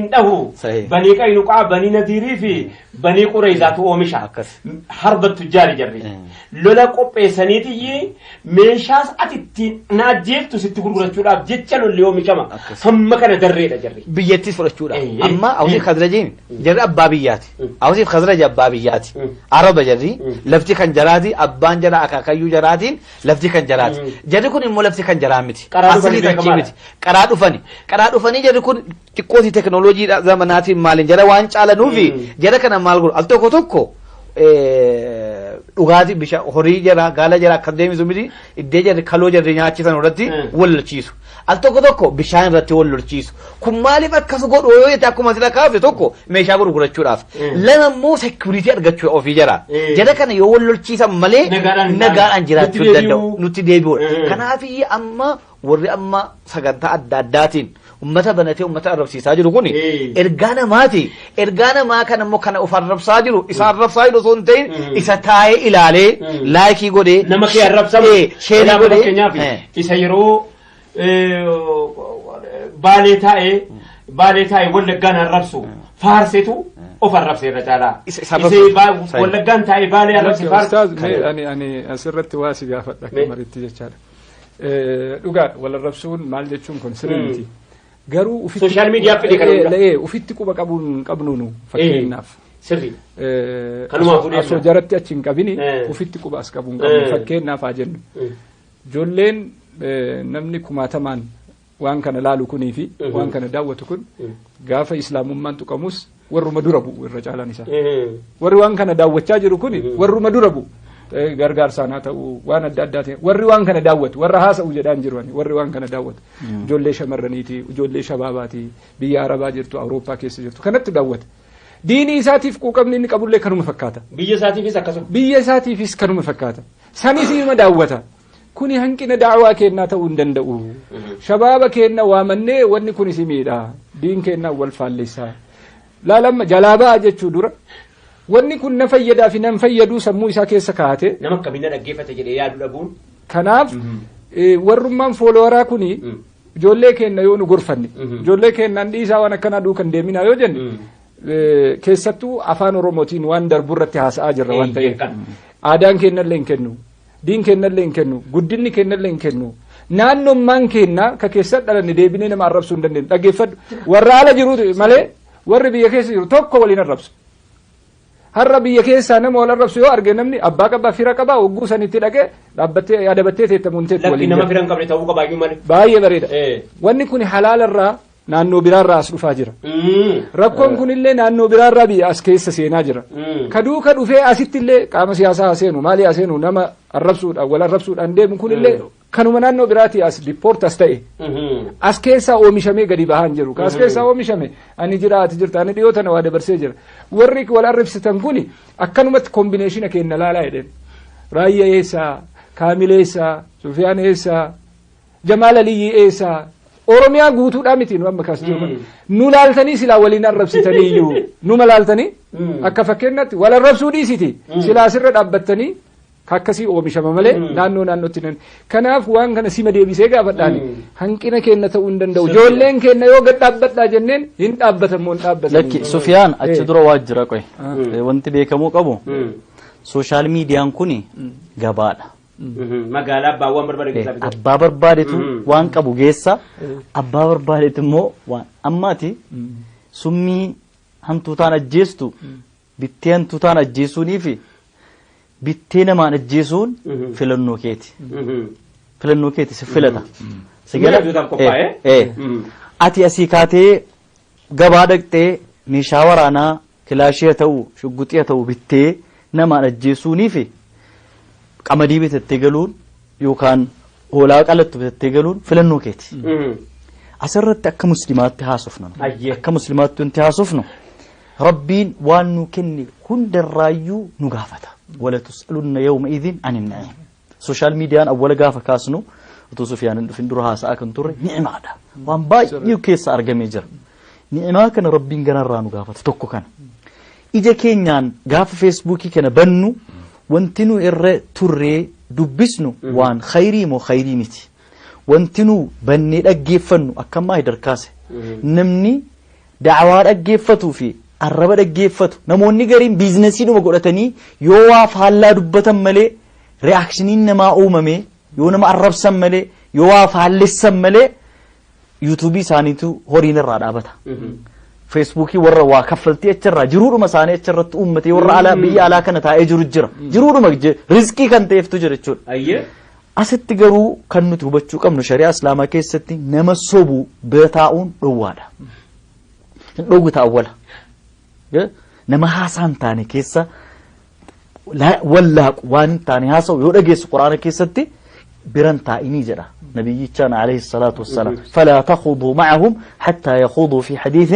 له بني قينقاع بني نذير في بني قريظة أومشا حرب التجار جري لولا قبي سنيتي ميشاس أتي ناجيل تستقول برشلونة بجتلو اليوم كما هم كان دري جري بيجتي برشلونة أما أوزي خضرجين جري أبابيات أوزي خضرج أبابيات عرب جري لفتي كان جرادي أبان جرا أكاكيو جرادين لفتي كان جرادي جري كون إمو لفتي كان جرامتي أصلي تكيمتي كرادو فني جري كون تكوتي تكنولوجي زماناتي مالين جرا وانش على نوفي جرا كنا مالغول ألتو كتوكو ugati bisha horii jara gala jara akademi zumiri idde jara kalo jara nyaachisan urratti wallchiisu al tokko bishaan irratti wallchiisu kun maaliif akkas godhu yoo yeta akkuma sila kaafe tokko meeshaa gurgurachuudhaaf lama immoo security argachuu ofii jara jara kana yoo wallchiisan malee nagaadhaan jiraachuu danda'u nuti deebi'u kanaaf amma warri amma sagantaa adda addaatiin ummata banatee ummata arrabsiisaa jiru kuni ergaana maa kana immoo kana of arrabsaa jiru isa arrabsaa jiru osoo hin ta'in isa taa'ee ilaalee laayikii godhee nama kee arrabsamu sheerii godhee isa yeroo baalee taa'ee wallaggaan arrabsu faarsetu of arrabsee irra caalaa isa wallaggaan taa'ee baalee arrabsi faarsu ani asirratti waa si gaafadha akka mariitti jechaadha dhugaa wal arrabsuun maal jechuun kun sirriiti garuu social media fide kanuu ufitti quba qabnuunu fakkeenyaaf sirri kanuma fuudhee asoo jaratti achi hin qabini ufitti quba as qabuun qabnu fakkeenyaaf haa jennu ijoolleen namni kumaatamaan waan kana laalu kunii fi waan kana daawwatu kun gaafa islaamummaan tuqamus warruma dura bu'u irra caalaan isaa warri waan kana daawwachaa jiru kuni warruma dura bu'u gargaarsaan haa ta'u waan adda addaa ta'e warri waan kana daawwatu warra haasa'u jedhaan jiru warri waan kana daawwatu ijoollee shamarraniiti ijoollee shabaabaati biyya arabaa jirtu awurooppaa keessa jirtu kanatti daawwata diinii isaatiif quuqamni inni qabullee kanuma fakkaata biyya isaatiifis akkasuma biyya isaatiifis kanuma fakkaata sanis ima daawwata kuni hanqina daawaa kennaa ta'uu hin danda'u shabaaba kenna waamannee wanni kun isimiidha diin kennaa wal faalleessaa laalamma jalaabaa jechuu dura wanni kun na fayyadaa fi nan fayyaduu sammuu isaa keessa kaa'ate nama kabina dhaggeeffate jedhee yaadu dhabuun kanaaf warrummaan fooloowaraa kuni ijoollee kenna yoo nu gorfanne ijoollee kennaan dhiisaa waan akkanaa duukan deeminaa yoo jenne keessattuu afaan oromootiin waan darbu irratti haasa'aa jirra waan ta'eef aadaan kennallee hin kennu diin kennallee hin kennu guddinni kennallee hin kennu naannummaan kenna ka keessatti dhalanne deebinee nama arrabsuu hin dandeenyu dhaggeeffadhu warra ala jiru malee warri biyya keessa jiru tokko waliin arrabsu har'a biyya keessaa nama wal arrabsu yoo arge namni abbaa qabaa fira qabaa hogguu sanitti dhaqee dhaabbattee yaadabattee teettamuun teetti waliin nama firan qabne ta'uu qabaayyuu malee baay'ee bareeda wanni kun halaalarraa naannoo biraarraa as dhufaa jira rakkoon kunillee naannoo biraarraa biyya as keessa seenaa jira kaduuka dhufee asittillee qaama siyaasaa haseenu maali haseenu nama arrabsuudhaan wal arrabsuudhaan deemu kunillee kanuma naannoo biraati as dipoort as ta'e as keessaa oomishamee gadi bahaan jiru as keessaa oomishame ani jira ati jirta ani dhiyoo tana waa dabarsee jira warri wal arrabsitan kuni akkanumatti kombineeshina kenna laalaa jedhen raayyaa eessaa kaamila eessaa sufiyaan eessaa jamaal aliyyi eessaa oromiyaa guutuudhaa miti nu amma kaas jiru nu laaltanii silaa waliin arrabsitanii iyyuu numa laaltanii akka fakkeenyaatti wal arrabsuu dhiisiti silaa sirra dhaabbattanii kakkasii oomishama malee naannootti nan kanaaf waan kana sima deebisee gaafadhaan hanqina kenna ta'uu hin danda'u ijoolleen kenna yoo gad dhaabbadhaa jenneen hin dhaabbatamoo hin dhaabbatan lakki Sufiyaan achi dura waa jira qoy wanti beekamuu qabu sooshaal miidiyaan kuni gabaadha magaalaa abbaawwan barbaade keessa bitaa abbaa barbaadetu waan qabu geessa abbaa barbaadetu immoo waan ammaati summii hantuutaan ajjeestu bittee hantuutaan ajjeesuunii fi bittee namaan ajjeesuun filannoo keeti si filata ati asii kaatee gabaa dhaqxee meeshaa waraanaa kilaashii ta'u shugguxii ta'u bittee namaan ajjeesuunii fi qamadii bitattee galuun yookaan hoolaa qalattu bitattee galuun filannoo keeti asirratti akka muslimaatti haasofnu akka muslimaatti wanti haasofnu rabbiin waan nu kenne hundarraayyuu nu gaafata wala tus'alunna yawma idhin anin na'im social media awwala gaafa kaasnu utuu Sufiyaan dhufin dura haasa'a kan turre ni'imaadha waan baay'ee keessa argamee jira ni'imaa kana rabbiin ganarraa nu gaafata tokko kana ija keenyaan gaafa feesbuukii kana bannu wanti nu irra turree dubbisnu waan khayrii moo khayrii miti wanti nu bannee dhaggeeffannu akkamaa hidarkaase namni da'awaa dhaggeeffatu fi arraba dhaggeeffatu namoonni gariin biizinasii dhuma godhatanii yoo waa faallaa dubbatan malee reaakshiniin namaa uumame yoo nama arrabsan malee yoo waa faallessan malee yuutuubii isaaniitu horiin irraa dhaabata. Feesbuukii warra waa kaffaltii achirraa jiruudhuma isaanii achirratti uummatee warra alaa biyya alaa kana taa'ee jiru jira. Jiruudhuma rizqii kan ta'eeftu jira jechuudha. Asitti garuu kan nuti hubachuu qabnu shari'aa islaamaa keessatti nama sobuu bira taa'uun dhowwaadha. Dhowwu taa'awwala. Nama haasaan taane keessa wallaaqu waan hin taane haasa'u yoo dhageessu quraana keessatti biran taa'inii jedha. نبينا عليه الصلاة والسلام فلا تخوضوا معهم حتى يخوضوا في حديث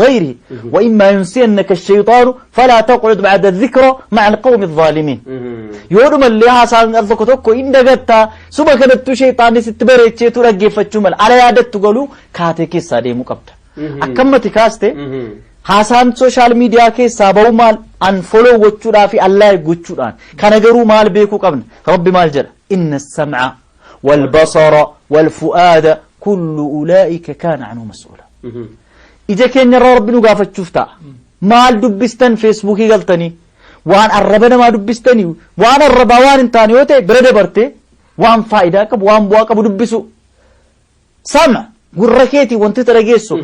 غيره وإما ينسينك الشيطان فلا تقعد بعد الذكرى مع القوم الظالمين يورم اللي حسان أرضك تكو إن دقتا سبا كانت شيطان ستبريت شيطو رجي فتشمل على يادت تقولوا كاتك السادي مقبتا أكمتي كاستي حسان سوشال ميديا كي سابو مال أنفولو وچودا في الله وچودان كان قروا مال بيكو قبل ربي مال جل إن السمع والبصر والفؤاد كل أولئك كان عنه مسؤولا إذا كان يرى ربنا قافت شفتا مال دبستن فيسبوكي قلتني وان الربنا ما دبستني وان الربوان انتاني وتي برد برتي وان فائدة وان بواقب دبسو سمع gurrakeeti wanti dhageessu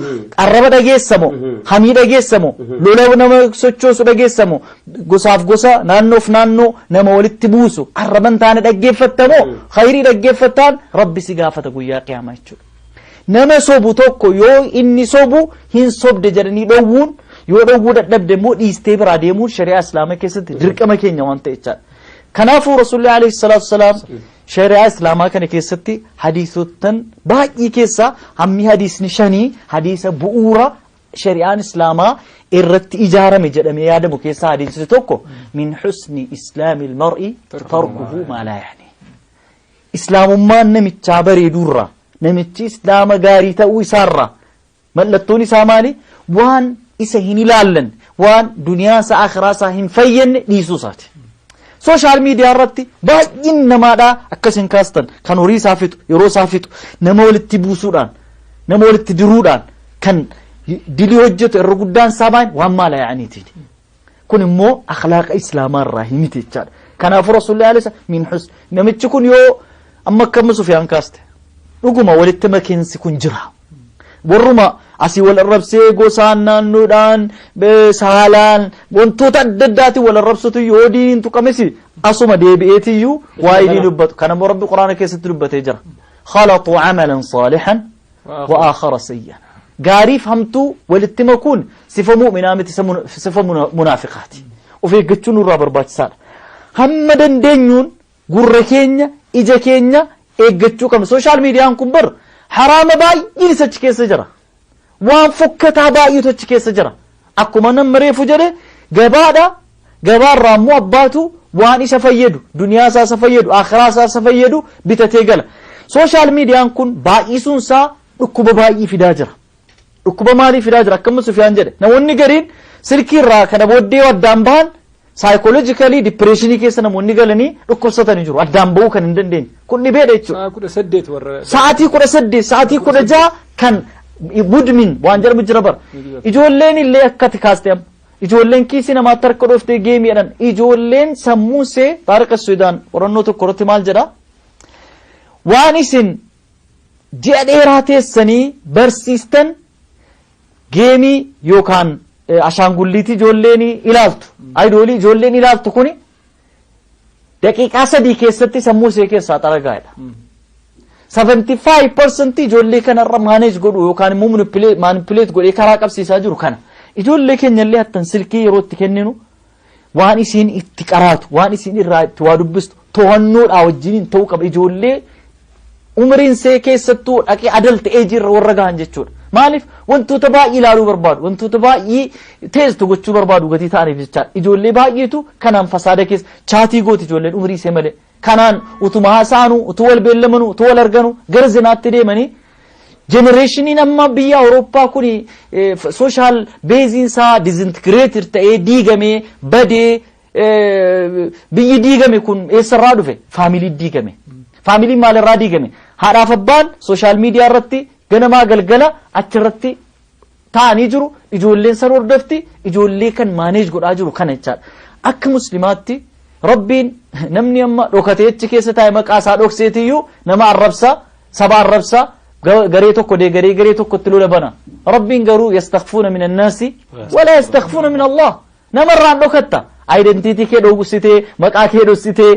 arraba dhageessamo hamii dhageessamo lolaa nama sochoosu dhageessamo gosaaf gosa naannoof naannoo nama walitti buusu arraban taane dhaggeeffattamo khayrii dhaggeeffattaan rabbi si gaafata guyyaa qiyaamaa jechuudha. Nama sobu tokko yoo inni sobu hin sobde jedhanii dhowwuun yoo dhowwuu dadhabde immoo dhiistee biraa deemuun shari'aa islaamaa keessatti dirqama keenya waan ta'echaadha. Kanaafuu rasuulli alayhi salaatu wasalaam شريعة إسلامها كان كيستي حديثوتن باقي كيسا همي حديث نشاني حديث بؤورة شريعة إسلامها إرت إجارة مجرم يادم كيسا حديث توكو من حسن إسلام المرء تركه ما لا يعني إسلام ما نمت تعبري دورة نمت إسلام غاري تأوي سارة ملتوني ساماني وان إسهيني لالن وان دنيا سا آخرا سا هم فين نيسوسات social media irratti baay'in namaadha akkasin kaastan kan horii saafitu yeroo saafitu nama walitti buusuudhaan nama walitti diruudhaan kan dilii hojjetu irra guddaan saabaan waan maala yaaniiti kun immoo akhlaaqa islaamaa irraa himite jechaadha. Kanaafuu rasuulli alayhi min hus namichi kun yoo amma akkam Sufyaan kaaste dhuguma walitti makeensi kun jira warruma asii wal arrabsee gosaan naannoodhaan saalaan wantoota adda addaati wal arrabsatu yoo diin tuqamesi asuma deebi'eetiyyuu waa'ee ni dubbatu kana immoo rabbi quraana keessatti dubbatee jira khalatu amalan saalihan wa aakhara sayyan gaariif hamtuu walitti makuun sifa mu'minaa miti sifa munaafiqaati of eeggachuun irraa barbaachisaadha. Hamma dandeenyuun gurra keenya ija keenya eeggachuu qabna. Social meediyaan kun bar haraama baay'een isa achi keessa jira. waan fokkataa baay'eetu achi keessa jira akkuma nama reefu jedhe gabaarraa immoo abbaatu waan isa fayyadu duniyaa isaa fayyadu akhiraa isaa fayyadu bitatee gala. Social meediyaan kun baay'isuun isaa dhukkuba baay'ee fidaa jira. Dhukkuba maalii fidaa jira akkuma Sufyaan jedhe namoonni gariin silkiirraa kana booddee addaan bahan psychologically depressionii keessa namoonni galanii dhukkubsatanii jiru addaan bahuu kan hin dandeenye kun dhibeedha jechuudha. Sa'aatii 18 sa'aatii 16 kan mudmin waan jedhamu jira bar ijoolleen illee akkati kaastem ijoolleen kiisii namaa tarka dhoftee geemiidhaan ijoolleen sammuusee taariqa Suudaan qorannoo tokko irratti maal jedha waan isin ji'a dheeraa teessanii barsiistan geemii yookaan ashaangulliitii ijoolleen ilaaltu ayidoolii ijoolleen ilaaltu kuni daqiiqaa 3 keessatti sammuusee keessaa xaragaadha. 75% ijoollee kanarra manage godhu yookaan immoo manipulate godhee karaa qabsiisaa jiru kana ijoollee keenya illee hattan silkii yeroo itti kenninu waan isiin itti qaraatu waan isiin irraa itti waa dubbistu to'annoodhaa wajjiniin ta'uu qaba ijoollee umriin see keessattuu dhaqee adult age irra warra gahan jechuudha. Maaliif wantoota baay'ee ilaaluu barbaadu wantoota baay'ee teestu gochuu barbaadu gatii ta'aniif jechaadha. Ijoollee baay'eetu kanaan fasaada keessa chaatii gooti ijoolleen umrii see malee kanaan utuma haasaanu utuu wal beellamanu utuu wal arganu gara zinaatti deemanii generationiin amma biyya Awurooppaa kun social basein isaa disintegrated ta'ee diigamee badee biyyi diigame kun eessarraa dhufe faamilii diigame faamilii maalirraa diigame haadhaaf abbaan social media irratti ganamaa galgala achirratti taa'anii jiru ijoolleen san hordofti ijoollee kan maaneej godhaa jiru kana jechaadha akka muslimaatti rabbiin namni amma dhokatee achi keessa taa'e maqaa isaa dhokseetiyyuu nama arrabsaa saba arrabsaa garee tokko garee tokkotti lola bana rabbiin garuu yastakhfuuna min annaasi wala yastakhfuuna min Allah namarraan dhokatta identity kee dhoksitee maqaa kee dhoksitee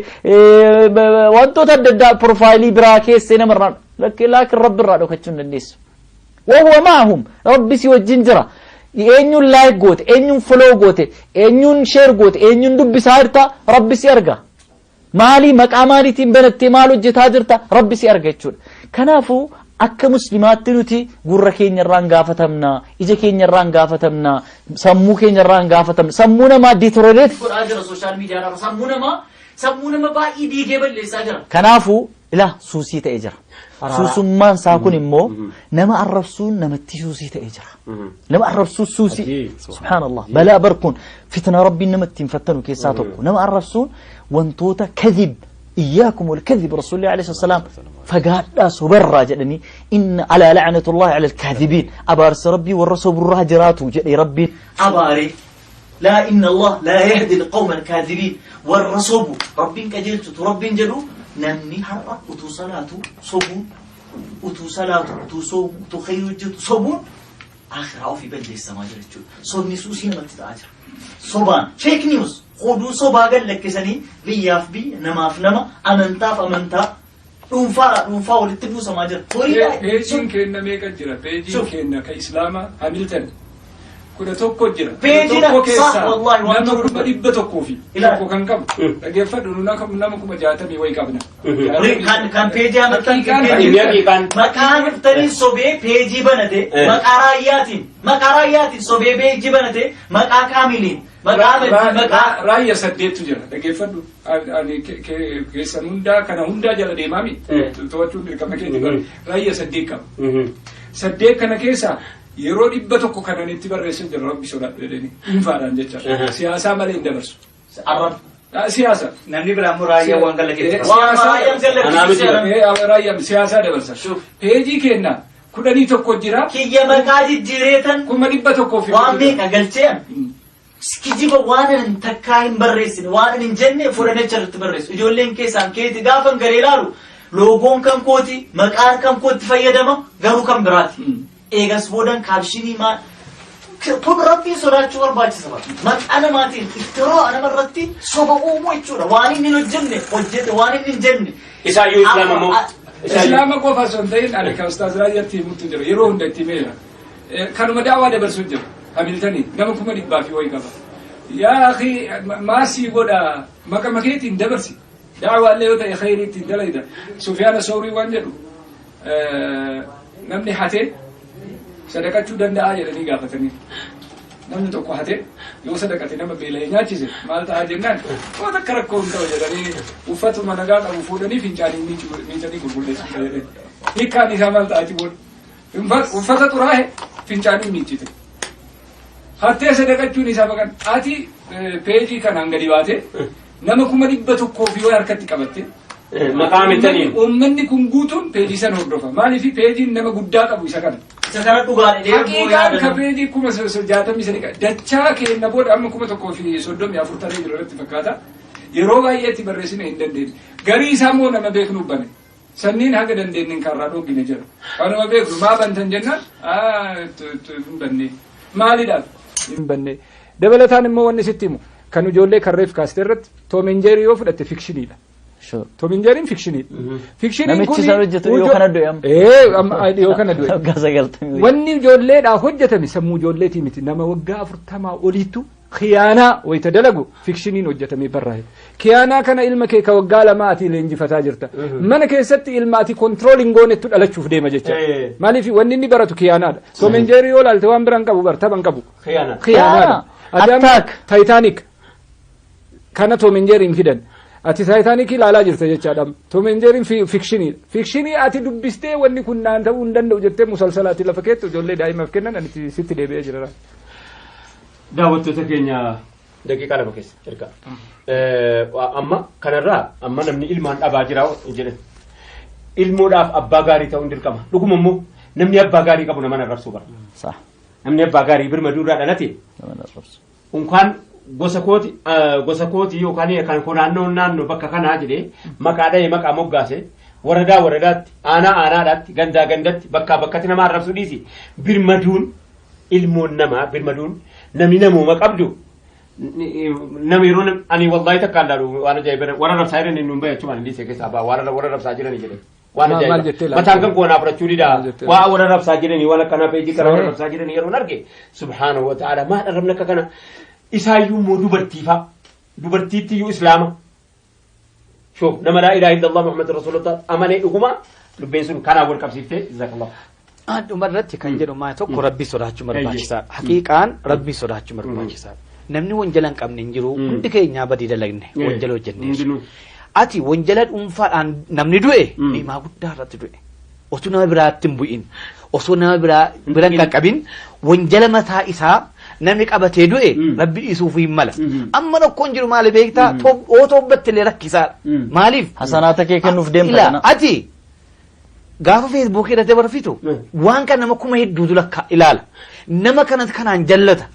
wantoota adda addaa profaayilii biraa keessee namarraan laakiin rabbiirraa dhokachuu hin dandeessu وهو معهم ربي سي وجنجرا اينون لايك غوت اينون فلو غوت اينون شير غوت اينون دب سارتا ربي سي ارغا مالي مقاماليتين بنتي مالو جتاجرتا ربي سي ارغا يچول كنافو akka muslimaatti nuti gurra keenya irraan gaafatamna ija keenya irraan gaafatamna sammuu keenya irraan gaafatamna sammuu namaa deteriorate godhaa jira social media irraa sammuu nama baay'ee diigee balleessaa jira kanaafu ila suusii ta'e jira suusummaan isaa kun immoo nama arrabsuun namatti suusii ta'e jira nama arrabsuun suusii subhanallah balaa barkuun fitna rabbiin namatti hin fattanu keessaa tokko nama arrabsuun wantoota kadhib إياكم والكذب رسول الله عليه الصلاة والسلام فقال صبر جدني إن على لعنة الله على الكاذبين أبارس ربي والرسول الراجرات جدي ربي أباري لا إن الله لا يهدي القوم الكاذبين والرسول ربي كجلت ربي جلو نمني حرق وتصلاة صبون وتصلاة وتصوم وتخير الجد صبون آخر أو في بلد السماء جلت صوم نسوسين ما تتعجر صبان فيك نيوز خودو صبا قال لك سني بياف بي نماف نما أمنتا دونفا ولتبو سماجر بيجين كنا ميكا جرا بيجين كنا كإسلاما هاملتن كنا توكو جرا بيجينا صح والله نما كنا إبا توكوفي توكو كان كم أجيب نونا كم نما كنا جاتا بيوي كابنا كان بيجي أمتن مكان تري صبي بيجي بنته مكاراياتين صبي بيجي بنته مكا كاملين راية سديت تجرا أجيفدو أني كيسان هندا كنا هندا جل ديمامي توجه مركب كذي راية سديت كم سديت كنا كيسا يرود إبتوكو كنا نتبر رئيس الرب بسولات بدني إنفاران جتة سياسة مالين دبرس عرب سياسة نمني برامو راية وانقل لك راية سياسة دبرس شوف هيجي كنا كنا نيتوكو جرا كي يمكادي جريتن كنا إبتوكو في وامي أقلتين كجيبا وانا نتكاين بريسين وانا نجنة فرنتشر تبريس يجولين كيسان كيتي غافن غريلارو لوغون كم كوتي مكان كم كوتي فيدما غرو كم براتي ايغاس بودن كابشيني ما كون ربي سوراتشو ورباچي سبا انا ماتي افتراء انا مرتي صوبا اومو يچورا واني من الجنة وجد واني من الجنة إسايو إسلام مو إسلام قوفا سنتين أنا كأستاذ رايتي متجر يروون دتيميلا كانوا مدعوة دبرسوجر هاملتني نمكم ربا في ويقظة يا أخي ما سيقودا مكانك دبرسي دعوة اللي وتا خيري تندليدا سفيان الثوري وانجلو نمني حتى صدقة شو دندا أجل اللي قافتني نمني توقع حتى يو صدقة نما بيلاي ناتشيز مالتا هاجنان وذكرك كون توجدني وفتو مناقات أبو فودني فينجاني ميجاني قبولي سكايري نكاني سامالتا أجيبون وفتت راه فينجاني ميجيتي حتى صدقة شو نسابة كان آتي بيجي كان عنقدي باته نما كم دبته كوفي واركتي كبته مقام التاني ومني كم قوتون بيجي سنودرفا مالي في بيجي نما قدات أبو سكان سكان دوغان حقيقة كبيجي كم سجاتا ميسنيكا دتشا كي نبود أما كم تكوفي سودم يا فرتاني جرت فكاتا يروغا يأتي برسين عندن غري سامو نما بيكنو بني سنين هذا دندن كارادو جنجر أنا ما بيكنو ما بنتن جنة بني مالي دال بني دبلتان مو ونسيتيمو كانوا جولي كريف كاسترت توم إند جيري يوفد التفكشني لا شو توم إند جيري فيكشني فيكشني كوني نمشي يوكنا دوام يوكنا دوام وني جولي دا حجة مي جولي تيمتي نما وقع فرتما أوليتو خيانة ويتدلقوا فيكشني وجة مي براه خيانة كان علمك كوقع لما أتي لينجي فتاجرتا من كيست علماتي كنترولينغ ونتو على تشوف ديما جتة مالي في وني براتو خيانة توم إند جيري ولا التوام برانكابو برتبان كابو خيانة أتاك تايتانيك كانت توم إند جيري كدن أتي تايتانيك لا لا جرت جت أدم توم إند جيري فيكشني أتي دبستة وني كنا أنت وندن وجت مسلسلات لفكيت وجولي دائما فكنا أنتي ست دي بيجرا دعوت تكينيا دقيقة لما كيس إركا أما كان الرا أما نمني إلمان أباجراو إنجيل إلمود أب أباغاري تاون ديركما لكم أمو نمني أباغاري كابونا من الرسول صح namni abbaa gaarii birmaduurraa dhalate unkaan gosa kooti yookaan kan kun naannoo bakka kanaa jedhee maqaa dhahee maqaa moggaase waradaatti aanaadhaatti gandatti bakkatti nama arrabsu dhiisi birmaduun ilmoon namaa birmaduun namni namooma qabdu namni yeroo ani wallahi takka allaalu waan ajaa'iba warra rabsaa jiran inni hunbaa jechuun ani dhiisee keessaa baa warra rabsaa jiran jedhe waan ajaa'iba mataan kan koonaa fudhachuu dida waa warra rabsaa jiranii waan akkanaa peejii karaa warra rabsaa jiranii yeroo arge subhaanahu wa ta'ala maa dharrabna akka kana isaayyuu immoo dubartiittiyuu islaama شوف نما لا إله إلا الله محمد رسول الله أمانة أقوما لبيسون كان أول كبسيفته جزاك الله مرات كان جرو ما تقول ربي سرعة عمر باجسار حقيقة ربي سرعة عمر باجسار نمني وانجلان كم ننجرو عندك إيه نابا دي دلنا وانجلو جنيش أتي وانجلات أنفر عن نمني دوئه ما قد دارت دوئه أصونا برات تنبوين أصونا بران كابين وانجل متى إسحاق namni qabatee du'e rabbi dhiisuuf hin mala amma rakkoon jiru maali beektaa ootoobbatti rakkisaa maaliif hasanaata kee kennuuf deemta kana ati gaafa feesbuukii irratti barfitu waan kan nama kuma hedduutu lakka ilaala nama kanaan jallata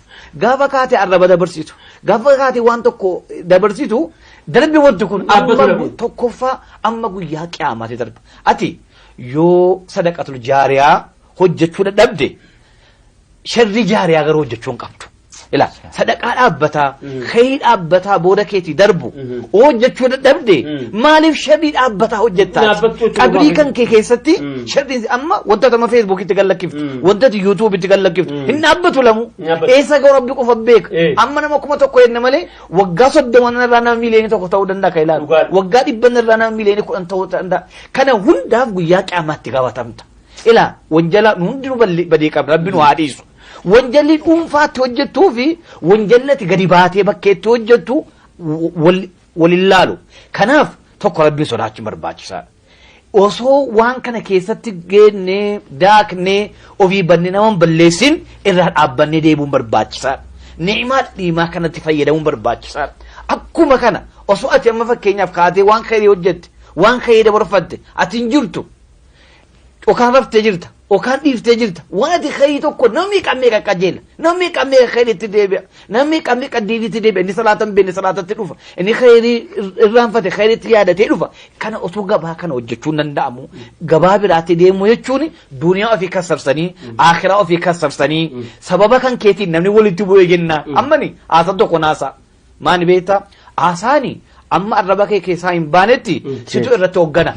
gaafa kaatee arraba dabarsitu gaafa kaatee waan tokko dabarsitu darbi wanti kun amma tokkoffaa amma guyyaa qiyaamaati darba ati yoo sadaqatul jaariyaa hojjechuu dadhabde sharri jaariyaa garuu hojjechuun qabdu ila sadaqaa dhaabbataa khayrii dhaabbataa booda keetii darbu hojjechuu dadhabde maaliif sharri dhaabbataa hojjettaa qabrii kan kee keessatti sharri amma wanta tama feesbuuk itti gallakkiftu wanta yuutuub itti gallakkiftu hin dhaabbatu lamu eessa garuu rabbi qofa beeka amma nama kuma tokko yenna malee waggaa 30 irraa nama miiliyoonii tokko ta'uu danda'a ka ilaalu waggaa 100 irraa nama miiliyoonii 10 ta'uu danda'a kana hundaaf guyyaa qiyaamaatti gaafatamta ila wanjala hundinuu badii qabna rabbi nu haa dhiisu wanjalli dhuunfaatti hojjettuu fi wanjallati gadi baatee bakkeetti hojjettu walillaalu kanaaf tokko rabbii sodaachuun barbaachisaadha osoo waan kana keessatti geennee daaknee ofii bannee nama balleessin irraa dhaabbannee deebuun barbaachisaadha ni'imaa dhiimaa kanatti fayyadamuun barbaachisaadha akkuma kana osoo ati amma fakkeenyaaf kaatee waan khayrii hojjette waan khayrii dabarfatte ati hin jirtu okaan raftee jirta okaan dhiiftee jirta waan ati khayrii tokko namni qammee qaqqajeela namni qammee khayriitti deebi'a namni qammee qaddiinitti deebi'a inni salaatan beenne salaatatti dhufa inni khayrii irraanfate khayriitti yaadatee dhufa kana osoo gabaa kana hojjechuun danda'amu gabaa biraatti deemuu jechuun duniyaa ofii kassabsanii akhiraa ofii kassabsanii sababa kan keetiin namni walitti bu'ee jenna ammani haasaan tokko naasaa maani beektaa haasaani amma arraba kee keessaa hin baanetti situ irratti hoggana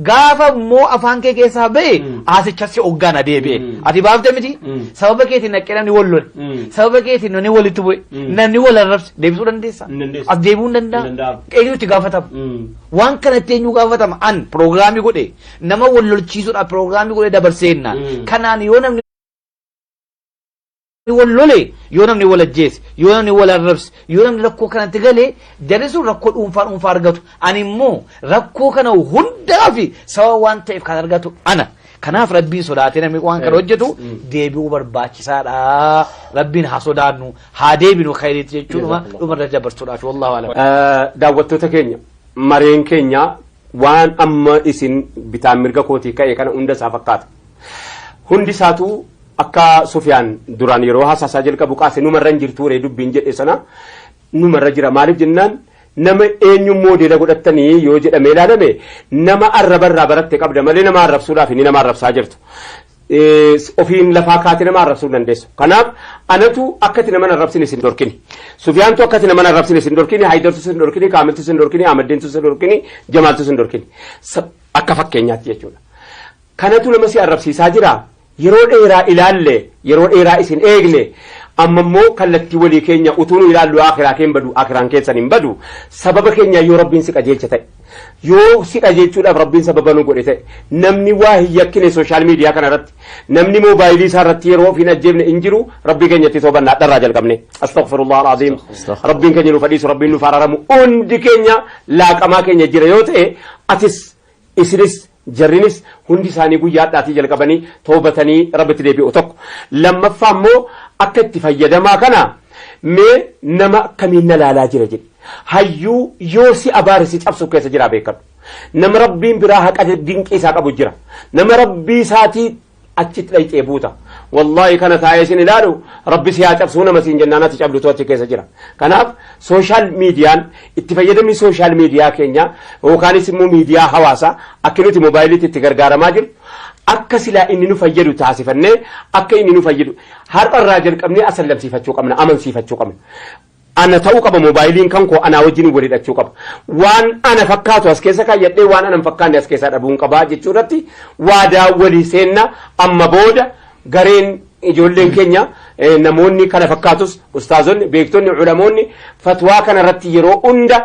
gaafa immoo afaan kee keessaa ba'e haasichatti hoggana deebi'e ati baaftee miti sababa keetiin naqqee namni wal lole sababa keetiin namni walitti bu'e namni wal arrabse deebisuu dandeessa as deebi'uu hin danda'a eenyutti gaafatama waan kanatti eenyu gaafatama an piroograamii godhe nama wal lolchiisuudhaaf piroograamii godhe dabarseenna kanaan yoo namni wal lole yoo namni wal ajjeese yoo namni wal arrabse yoo namni rakkoo kanatti galee jarri sun rakkoo dhuunfaa argatu ani immoo rakkoo kana hundaa fi sababa waan ta'eef kan argatu ana kanaaf rabbiin sodaatee namni waan kana hojjetu deebi'uu barbaachisaadha rabbiin haa sodaannu haa deebinu khayriitti jechuudha dhumarra dabarsuudhaaf wallahu alam daawwattoota keenya mareen keenya waan amma isin bitaan mirga kootii ka'e kana hunda isaa fakkaata hundi isaatu akka Sufyaan duraan yeroo haasasaa jalqabu qaase numarra hin jirtu ree dubbiin jedhe sana numarra jira maaliif jennaan nama eenyu moodela godhattanii yoo jedhame ilaalame nama arrabarraa baratte qabda malee nama arrabsuudhaaf inni nama arrabsaa jirtu ofiin lafaa kaatee nama arrabsuu dandeessu kanaaf anatu akkati nama arrabsine isin dorkini Sufyaantu akkati nama arrabsine isin dorkini Haydartu isin dorkini Kaamiltu isin dorkini Ahmadiintu isin dorkini Jamaaltu isin dorkini akka fakkeenyaatti jechuudha kanatu nama si arrabsiisaa jira yeroo dheeraa ilaalle yeroo dheeraa isin eegne amma immoo kallattii walii keenya utuu ilaallu akhiraa keen badu akhiraan keessan hin badu sababa keenya yoo rabbiin si qajeelcha ta'e yoo si qajeelchuudhaaf rabbiin sababa nu godhe ta'e namni waa hiyyakkine sooshaal miidiyaa kana irratti namni moobaayilii isaa irratti yeroo ofiin ajjeefne hin jiru rabbii keenyatti soobannaa dharraa jalqabne astaghfirullah alazim rabbiin keenya nu fadhiisu rabbiin nu faararamu hundi keenya laaqamaa keenya jira yoo ta'e atis isinis jarrinis hundi isaanii guyyaadhaatii jalqabanii toobatanii rabbitti deebi'u tokko lammaffaa immoo akka itti fayyadamaa kana mee nama akkamiin na laalaa jira jedhe hayyuu yoo si abaarisi cabsu keessa jira beekadhu nama rabbiin biraa haqa dinqii isaa qabu jira nama rabbii isaatii أتشت لي تيبوتا والله كانت عايشين لالو ربي سياج أبسونا مسين جنانات تجابلو تواتي كيسا جرا كناف سوشال ميديان اتفايدة من سوشال ميديا كينيا وكان اسمه ميديا حواسا أكنو تي موبايلي تتغرغارا ماجر akka silaa inni nu fayyadu taasifannee akka inni nu fayyadu har'a irraa jalqabnee asallamsiifachuu qabna amansiifachuu qabna ana ta'uu qaba moobaayiliin kan koo ana wajjin walidhachuu qaba waan ana fakkaatu as keessa kaayyadhee waan ana fakkaanne as keessa dhabuun qaba jechuudhaatti waadaa walii seenna amma booda gareen ijoolleen keenya namoonni kana fakkaatus ustaazonni beektonni ulamoonni fatwaa kana irratti yeroo hunda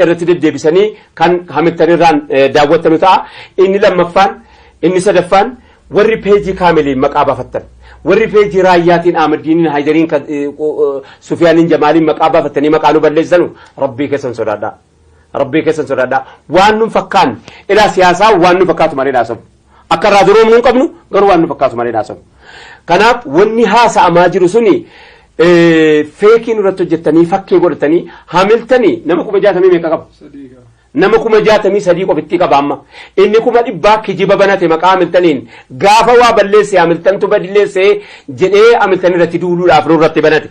irratti deddeebisanii kan hamittanirraan daawwattanu ta'a inni lammaffaan inni sadaffaan warri peejii kaamilii maqaa baafattan warri peejii raayyaatiin Ahmadiin Haydariin Sufyaaniin Jamaaliin maqaa baafattanii maqaa nu balleessanu rabbii keessan sodaadhaa waan nu fakkaan ilaa siyaasaa waan nu fakkaatu malee dhaasamu akka irraa duroomuu hin qabnu garuu waan nu fakkaatu malee dhaasamu kanaaf wanni haasa'amaa jiru suni feekiin irratti hojjettanii fakkii godhatanii hamiltanii nama 60 meeqa qaba nama 63 qofitti qaba amma inni 100 kijiba banate maqaa hamiltaniin gaafa waa balleesse hamiltantu badilleesse jedhee hamiltan irratti duuluudhaaf irratti banate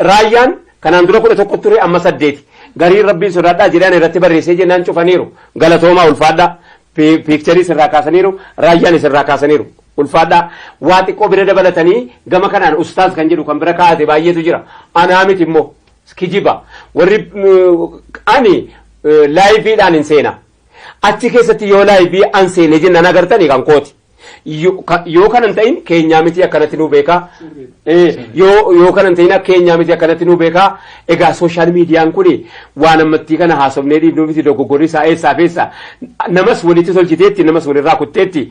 raayyaan kanaan dura 11 ture amma 8 garii rabbiin sodaadhaa jedhan irratti barreessee jennaan cufaniiru galatoomaa ulfaadhaa piikcharii sirraa kaasaniiru raayyaan sirraa kaasaniiru ulfaadhaa waa xiqqoo bira dabalatanii gama kanaan ustaaz kan jedhu kan bira kaa'ate baay'eetu jira anaa miti immoo kijiba warri ani laayiviidhaan hin seena achi keessatti yoo laayivii an seene jennaan agartanii kan kooti yoo kanan ta'in keenyaa miti akkanatti nu beekaa yoo kanan ta'in keenyaa miti akkanatti nu beekaa egaa sooshaal miidiyaan kun waan ammattii kana haasofnee dhiibnuu miti dogoggorri isaa eessaa feessa namas walitti tolchiteetti namas walirraa kutteetti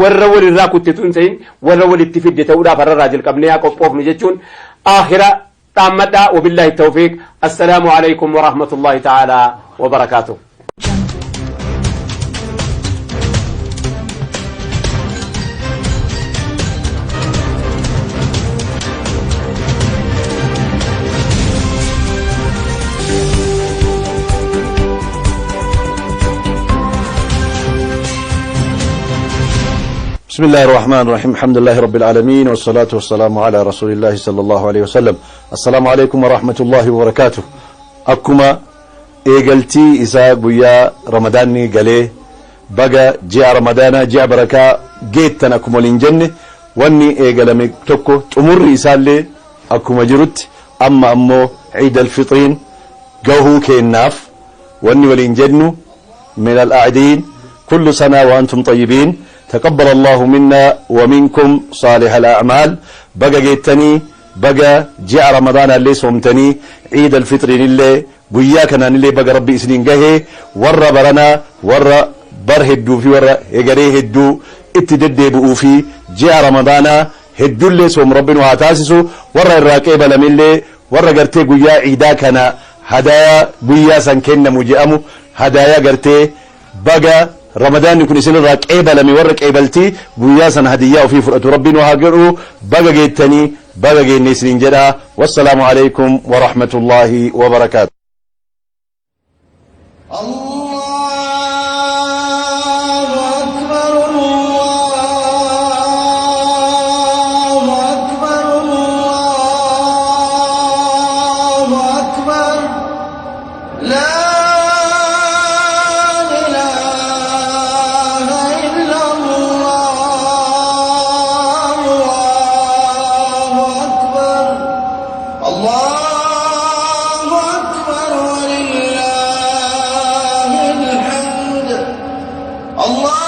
warra walirraa kuttetu hin ta'in warra walitti fidde ta'uudhaaf har'arraa jalqabnee haa qophoofnu jechuun aakhira طامدا وبالله التوفيق السلام عليكم ورحمة الله تعالى وبركاته بسم الله الرحمن الرحيم الحمد لله رب العالمين والصلاة والسلام على رسول الله صلى الله عليه وسلم السلام عليكم ورحمة الله وبركاته أكما إيجلتي إساء قويا رمضاني قالي بقى جاء رمضانا جاء بركة جيتنا أكما لنجنة واني إيجلمي تكو تمر إساء لي أكما جرت أما أمو عيد الفطرين قوهو كيناف واني ولنجنو من الأعدين كل سنة وأنتم طيبين تقبل الله منا ومنكم صالح الأعمال بقى جيتني بقى جاء رمضان اللي صمتني عيد الفطر اللي قياكنا اللي بقى ربي سنين جهي ورى برنا ورى بره الدو في ورى يقريه الدو اتدد بقو في جاء رمضان هدو اللي صم ربنا وهتاسسو ورى الراكب لمن اللي ورى قرتي قيا عيداكنا هدايا قيا سنكن مجئمو هدايا قرتي بقى رمضان يكون يسير راك إيبل مي ورك إيبلتي بوياسا هدية وفي فرقة ربنا وهاجروا بقى جيتني بقى جي النسرين جدا والسلام عليكم ورحمة الله وبركاته Allah